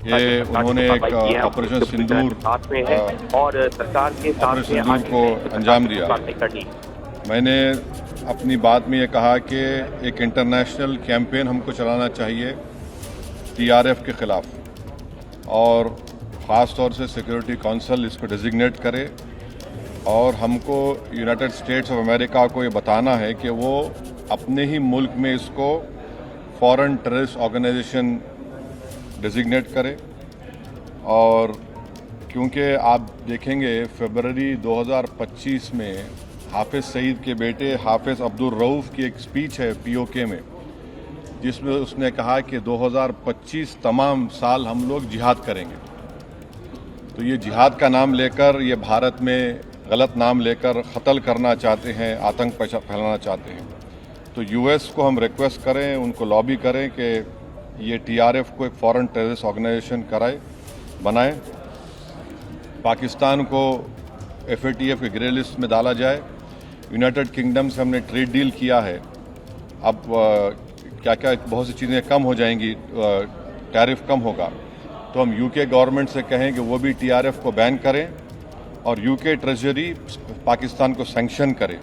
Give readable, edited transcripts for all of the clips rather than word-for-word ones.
ये उन्होंने एक ऑपरेशन सिंदूर को अंजाम दिया। मैंने अपनी बात में ये कहा कि एक इंटरनेशनल कैंपेन हमको चलाना चाहिए TRF के ख़िलाफ़, और ख़ास तौर से सिक्योरिटी काउंसिल इसको डिजिग्नेट करे, और हमको यूनाइटेड स्टेट्स ऑफ अमेरिका को ये बताना है कि वो अपने ही मुल्क में इसको फॉरेन टेररिस्ट ऑर्गेनाइजेशन डिजिग्नेट करे। और क्योंकि आप देखेंगे फरवरी 2025 में हाफिज़ सईद के बेटे हाफिज़ अब्दुल रऊफ़ की एक स्पीच है POK में, जिसमें उसने कहा कि 2025 तमाम साल हम लोग जिहाद करेंगे। तो ये जिहाद का नाम लेकर, ये भारत में गलत नाम लेकर कत्ल करना चाहते हैं, आतंक फैलाना चाहते हैं। तो US को हम रिक्वेस्ट करें, उनको लॉबी करें कि ये TRF को एक फॉरेन टेररिस्ट ऑर्गेनाइजेशन बनाए, पाकिस्तान को FATF के ग्रे लिस्ट में डाला जाए। यूनाइटेड किंगडम से हमने ट्रेड डील किया है, अब क्या क्या बहुत सी चीज़ें कम हो जाएंगी, टैरिफ कम होगा। तो हम UK गवर्नमेंट से कहें कि वो भी TRF को बैन करें, और UK ट्रेजरी पाकिस्तान को सैंक्शन करे।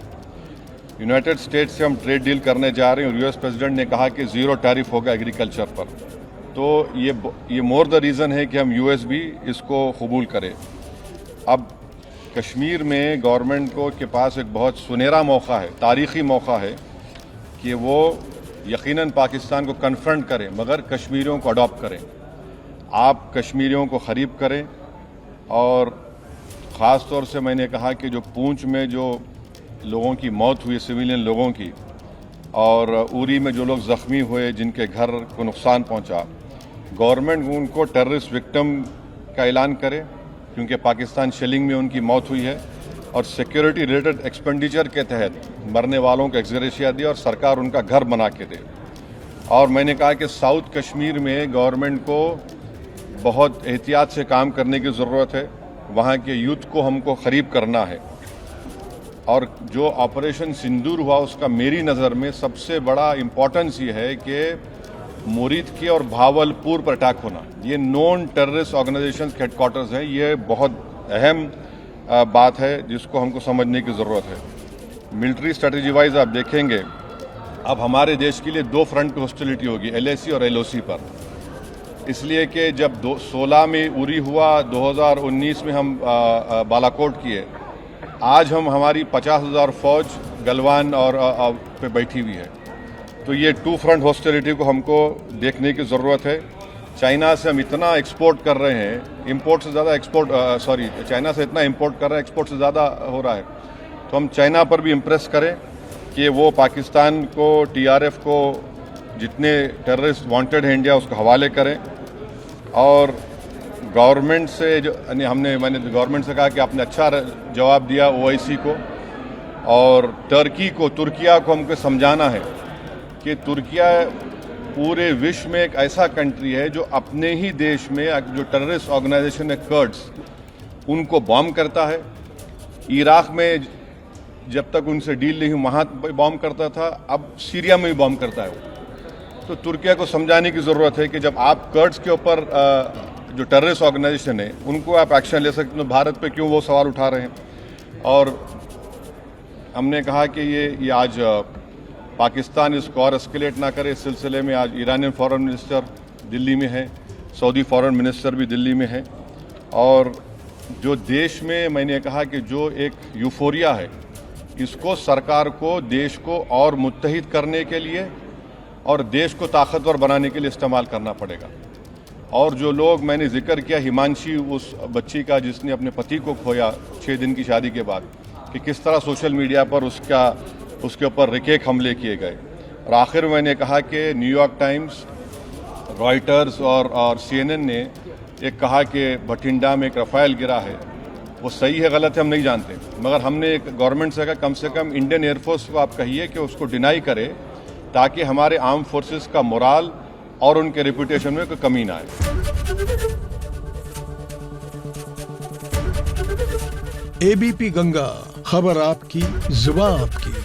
यूनाइटेड स्टेट्स से हम ट्रेड डील करने जा रहे हैं, और US प्रेसिडेंट ने कहा कि ज़ीरो टैरिफ होगा एग्रीकल्चर पर। तो ये मोर द रीज़न है कि हम US भी इसको कबूल करें। अब कश्मीर में गवर्नमेंट के पास एक बहुत सुनहरा मौका है, तारीख़ी मौका है कि वो यकीनन पाकिस्तान को कन्फ्रंट करें, मगर कश्मीरियों को अडॉप्ट करें। आप कश्मीरियों को ख़रीब करें, और ख़ास तौर से मैंने कहा कि जो पूंछ में जो लोगों की मौत हुई, सिविलियन लोगों की, और उरी में जो लोग ज़ख्मी हुए, जिनके घर को नुकसान पहुंचा, गवर्नमेंट उनको टेररिस्ट विक्टिम का ऐलान करे, क्योंकि पाकिस्तान शेलिंग में उनकी मौत हुई है, और सिक्योरिटी रिलेटेड एक्सपेंडिचर के तहत मरने वालों को एक्सग्रेशिया दे, और सरकार उनका घर बना के दे। और मैंने कहा कि साउथ कश्मीर में गवर्नमेंट को बहुत एहतियात से काम करने की ज़रूरत है, वहाँ के यूथ को हमको ख़रीब करना है। और जो ऑपरेशन सिंदूर हुआ, उसका मेरी नज़र में सबसे बड़ा इम्पोर्टेंस ये है कि मुरीद के और भावलपुर पर अटैक होना, ये नॉन टेररिस्ट ऑर्गेनाइजेशन के हेडक्वार्टर्स हैं। ये बहुत अहम बात है जिसको हमको समझने की ज़रूरत है। मिलिट्री स्ट्रेटजी वाइज आप देखेंगे, अब हमारे देश के लिए 2 फ्रंट पे हॉस्टिलिटी होगी, LAC और LOC पर। इसलिए कि जब 16 में उरी हुआ, 2019 में हम बालाकोट किए, आज हमारी 50,000 फौज गलवान और पे बैठी हुई है। तो ये 2 फ्रंट हॉस्टिलिटी को हमको देखने की ज़रूरत है। चाइना से हम इतना एक्सपोर्ट कर रहे हैं, इंपोर्ट से ज़्यादा चाइना से इतना इंपोर्ट कर रहे हैं, एक्सपोर्ट से ज़्यादा हो रहा है। तो हम चाइना पर भी इम्प्रेस करें कि वो पाकिस्तान को, TRF को, जितने टेररिस्ट वांटेड हैं इंडिया, उसको हवाले करें। और गवर्नमेंट से मैंने गवर्नमेंट से कहा कि आपने अच्छा जवाब दिया OIC को, और तुर्किया को हमको समझाना है कि तुर्किया पूरे विश्व में एक ऐसा कंट्री है जो अपने ही देश में जो टेररिस्ट ऑर्गेनाइजेशन है कर्ड्स, उनको बॉम्ब करता है। इराक में जब तक उनसे डील नहीं हुई वहाँ बॉम्ब करता था, अब सीरिया में भी बॉम्ब करता है वो। तो तुर्किया को समझाने की ज़रूरत है कि जब आप कर्ड्स के ऊपर जो टेररिस्ट ऑर्गेनाइजेशन है उनको आप एक्शन ले सकते, तो भारत पे क्यों वो सवाल उठा रहे हैं। और हमने कहा कि ये आज पाकिस्तान इसको और एस्केलेट ना करे। इस सिलसिले में आज ईरानियन फॉरेन मिनिस्टर दिल्ली में है, सऊदी फॉरेन मिनिस्टर भी दिल्ली में है। और जो देश में मैंने कहा कि जो एक यूफोरिया है, इसको सरकार को देश को और मुत्तहिद करने के लिए और देश को ताकतवर बनाने के लिए इस्तेमाल करना पड़ेगा। और जो लोग मैंने जिक्र किया, हिमांशी, उस बच्ची का जिसने अपने पति को खोया 6 दिन की शादी के बाद, कि किस तरह सोशल मीडिया पर उसके ऊपर रिकेक हमले किए गए। और आखिर मैंने कहा कि न्यूयॉर्क टाइम्स, रॉयटर्स और CNN ने एक कहा कि भटिंडा में एक रफ़ाइल गिरा है। वो सही है गलत है हम नहीं जानते, मगर हमने एक गवर्नमेंट से कहा कम इंडियन एयरफोर्स को आप कहिए कि उसको डिनाई करे, ताकि हमारे आर्म फोर्सेस का मोराल और उनके रेपुटेशन में कोई कमी ना आए। ABP गंगा, खबर आपकी, जुबान आपकी।